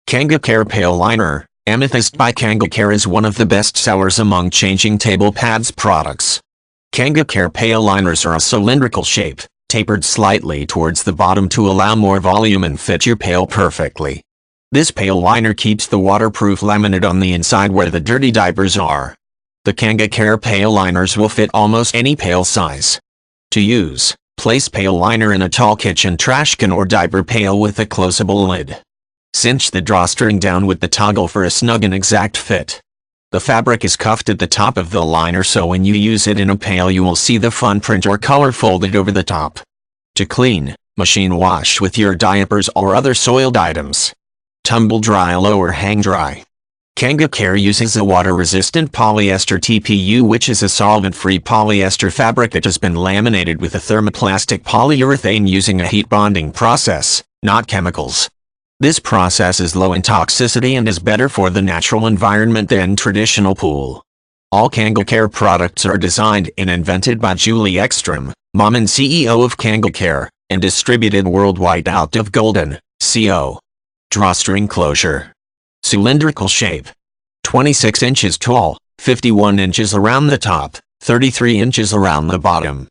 Kanga Pail Liner. Amethyst by Kanga is one of the best sellers among changing table pads products. Kanga Pail liners are a cylindrical shape, tapered slightly towards the bottom to allow more volume and fit your pail perfectly. This pail liner keeps the waterproof laminate on the inside where the dirty diapers are. The Kanga pail liners will fit almost any pail size. To use, place pail liner in a tall kitchen trash can or diaper pail with a closable lid. Cinch the drawstring down with the toggle for a snug and exact fit. The fabric is cuffed at the top of the liner, so when you use it in a pail you will see the fun print or color folded over the top. To clean, machine wash with your diapers or other soiled items. Tumble dry or hang dry. Kanga uses a water-resistant polyester TPU, which is a solvent-free polyester fabric that has been laminated with a thermoplastic polyurethane using a heat bonding process, not chemicals. This process is low in toxicity and is better for the natural environment than traditional pool. All Kanga products are designed and invented by Julie Ekstrom, mom and CEO of Kanga, and distributed worldwide out of Golden, CO. Drawstring closure. Cylindrical shape. 26 inches tall, 51 inches around the top, 33 inches around the bottom.